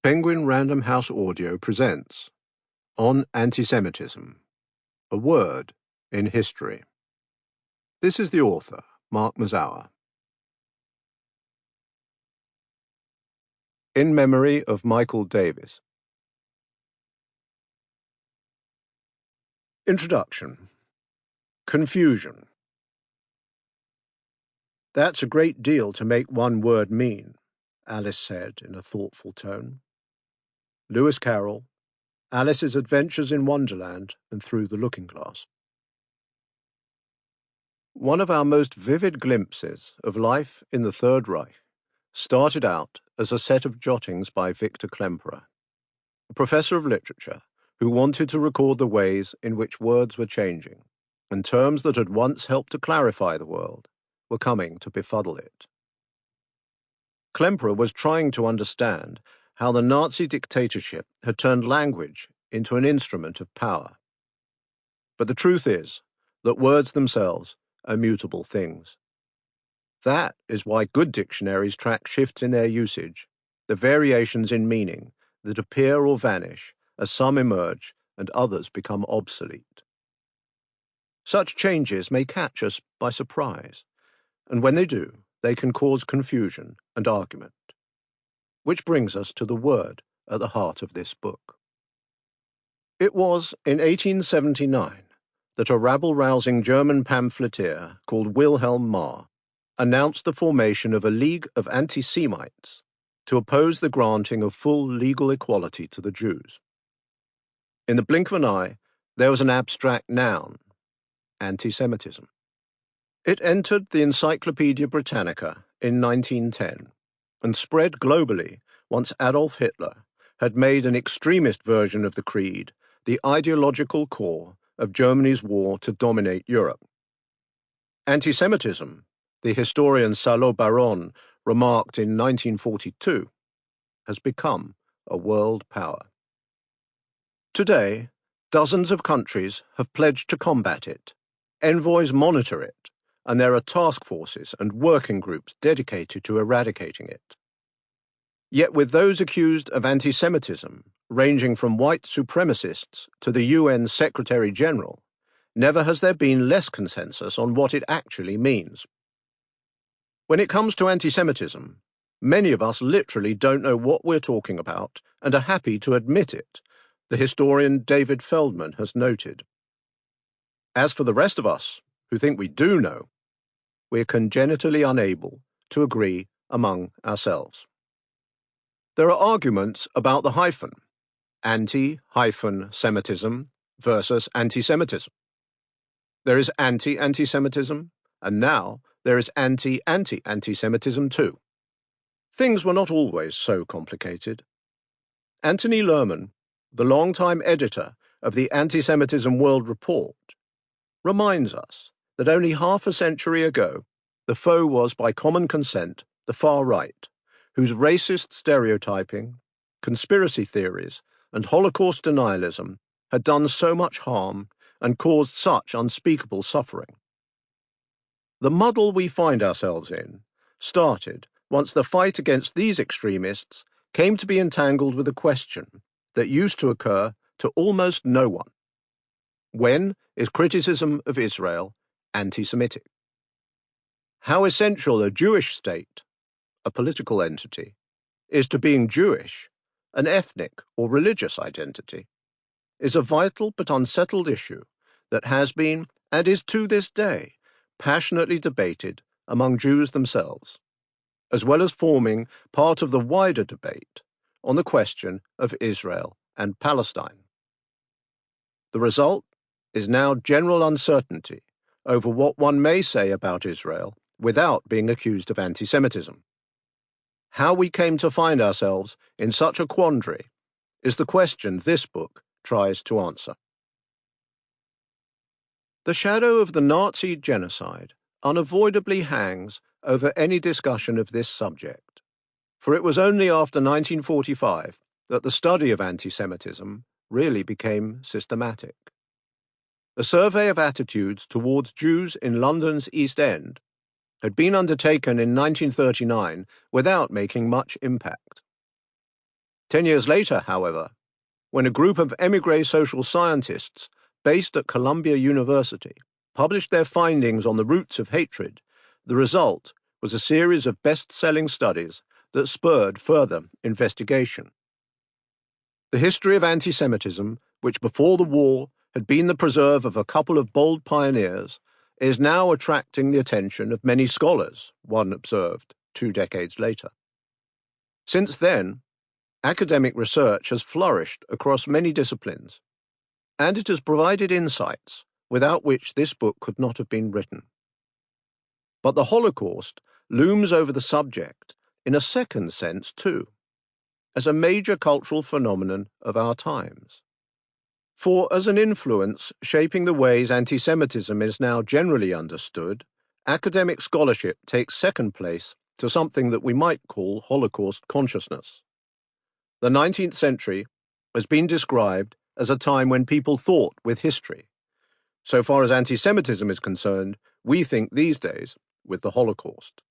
Penguin Random House Audio presents On Antisemitism, a Word in History. This is the author, Mark Mazower. In memory of Michael Davis. Introduction. Confusion. That's a great deal to make one word mean, Alice said in a thoughtful tone. Lewis Carroll, Alice's Adventures in Wonderland and Through the Looking-Glass. One of our most vivid glimpses of life in the Third Reich started out as a set of jottings by Victor Klemperer, a professor of literature who wanted to record the ways in which words were changing, and terms that had once helped to clarify the world were coming to befuddle it. Klemperer was trying to understand how the Nazi dictatorship had turned language into an instrument of power. But the truth is that words themselves are mutable things. That is why good dictionaries track shifts in their usage, the variations in meaning that appear or vanish as some emerge and others become obsolete. Such changes may catch us by surprise, and when they do, they can cause confusion and argument. Which brings us to the word at the heart of this book. It was in 1879 that a rabble-rousing German pamphleteer called Wilhelm Marr announced the formation of a League of Anti-Semites to oppose the granting of full legal equality to the Jews. In the blink of an eye, there was an abstract noun, antisemitism. It entered the Encyclopaedia Britannica in 1910 and spread globally once Adolf Hitler had made an extremist version of the creed the ideological core of Germany's war to dominate Europe. Antisemitism, the historian Salo Baron remarked in 1942, has become a world power. Today, dozens of countries have pledged to combat it. Envoys monitor it, and there are task forces and working groups dedicated to eradicating it. Yet with those accused of antisemitism, ranging from white supremacists to the UN Secretary-General, never has there been less consensus on what it actually means. When it comes to antisemitism, many of us literally don't know what we're talking about and are happy to admit it, the historian David Feldman has noted. As for the rest of us, who think we do know, we're congenitally unable to agree among ourselves. There are arguments about the hyphen, anti-Semitism versus antisemitism. There is anti-antisemitism, and now there is anti-anti-antisemitism too. Things were not always so complicated. Anthony Lerman, the longtime editor of the Antisemitism World Report, reminds us that only half a century ago, the foe was by common consent the far right, whose racist stereotyping, conspiracy theories, and Holocaust denialism had done so much harm and caused such unspeakable suffering. The muddle we find ourselves in started once the fight against these extremists came to be entangled with a question that used to occur to almost no one. When is criticism of Israel anti-Semitic? How essential a Jewish state, a political entity, is to being Jewish, an ethnic or religious identity, is a vital but unsettled issue that has been, and is to this day, passionately debated among Jews themselves, as well as forming part of the wider debate on the question of Israel and Palestine. The result is now general uncertainty over what one may say about Israel without being accused of antisemitism. How we came to find ourselves in such a quandary is the question this book tries to answer. The shadow of the Nazi genocide unavoidably hangs over any discussion of this subject, for it was only after 1945 that the study of antisemitism really became systematic. A survey of attitudes towards Jews in London's East End had been undertaken in 1939 without making much impact. 10 years later, however, when a group of émigré social scientists based at Columbia University published their findings on the roots of hatred, the result was a series of best-selling studies that spurred further investigation. The history of anti-Semitism, which before the war had been the preserve of a couple of bold pioneers, is now attracting the attention of many scholars, one observed 2 decades later. Since then, academic research has flourished across many disciplines, and it has provided insights without which this book could not have been written. But the Holocaust looms over the subject in a second sense too, as a major cultural phenomenon of our times. For as an influence shaping the ways anti-Semitism is now generally understood, academic scholarship takes second place to something that we might call Holocaust consciousness. The 19th century has been described as a time when people thought with history. So far as anti-Semitism is concerned, we think these days with the Holocaust.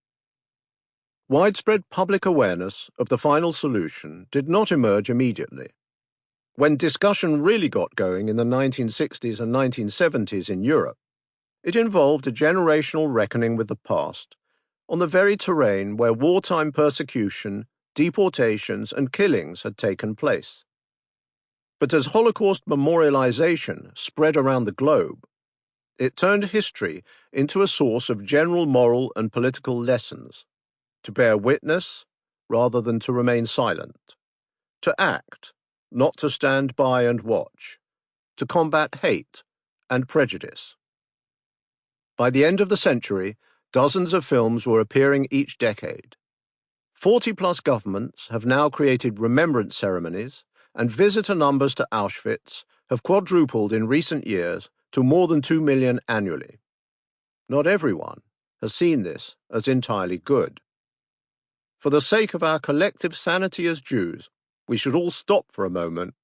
Widespread public awareness of the final solution did not emerge immediately. When discussion really got going in the 1960s and 1970s in Europe, it involved a generational reckoning with the past on the very terrain where wartime persecution, deportations, and killings had taken place. But as Holocaust memorialization spread around the globe, it turned history into a source of general moral and political lessons, to bear witness rather than to remain silent, to act, not to stand by and watch, to combat hate and prejudice. By the end of the century, dozens of films were appearing each decade. 40-plus governments have now created remembrance ceremonies, and visitor numbers to Auschwitz have quadrupled in recent years to more than 2 million annually. Not everyone has seen this as entirely good. For the sake of our collective sanity as Jews, we should all stop for a moment,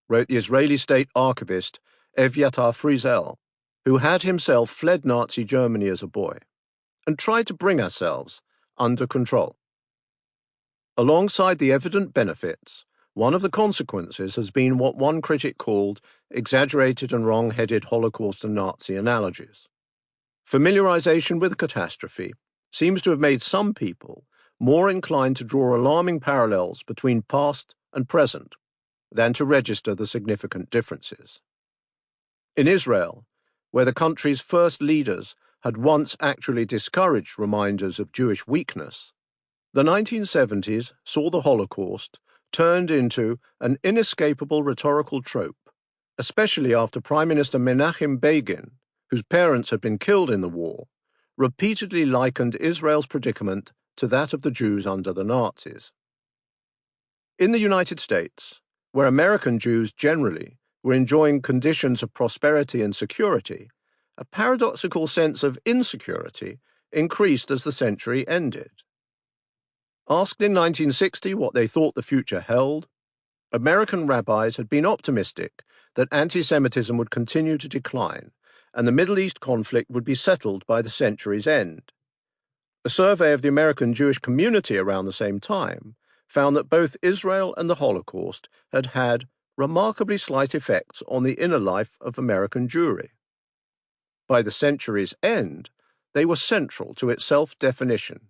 wrote the Israeli state archivist Evyatar Frizel, who had himself fled Nazi Germany as a boy, and try to bring ourselves under control. Alongside the evident benefits, one of the consequences has been what one critic called exaggerated and wrong-headed Holocaust and Nazi analogies. Familiarization with the catastrophe seems to have made some people more inclined to draw alarming parallels between past and present than to register the significant differences. In Israel, where the country's first leaders had once actually discouraged reminders of Jewish weakness, the 1970s saw the Holocaust turned into an inescapable rhetorical trope, especially after Prime Minister Menachem Begin, whose parents had been killed in the war, repeatedly likened Israel's predicament to that of the Jews under the Nazis. In the United States, where American Jews generally were enjoying conditions of prosperity and security, a paradoxical sense of insecurity increased as the century ended. Asked in 1960 what they thought the future held, American rabbis had been optimistic that anti-Semitism would continue to decline and the Middle East conflict would be settled by the century's end. A survey of the American Jewish community around the same time found that both Israel and the Holocaust had had remarkably slight effects on the inner life of American Jewry. By the century's end, they were central to its self-definition,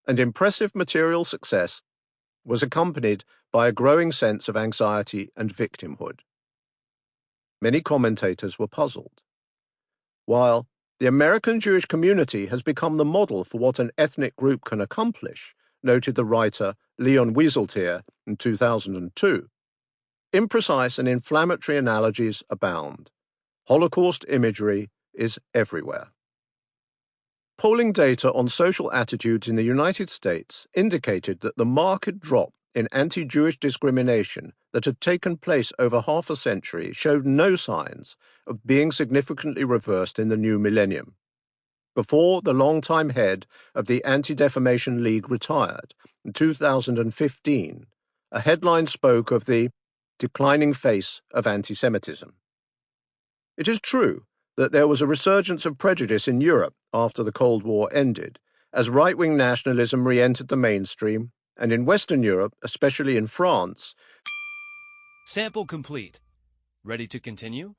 and impressive material success was accompanied by a growing sense of anxiety and victimhood. Many commentators were puzzled. While the American Jewish community has become the model for what an ethnic group can accomplish, noted the writer Leon Wieseltier in 2002, imprecise and inflammatory analogies abound. Holocaust imagery is everywhere. Polling data on social attitudes in the United States indicated that the marked drop in anti-Jewish discrimination that had taken place over half a century showed no signs of being significantly reversed in the new millennium. Before the longtime head of the Anti-Defamation League retired in 2015, a headline spoke of the declining face of anti-Semitism. It is true that there was a resurgence of prejudice in Europe after the Cold War ended, as right-wing nationalism re-entered the mainstream, and in Western Europe, especially in France, Sample complete. Ready to continue?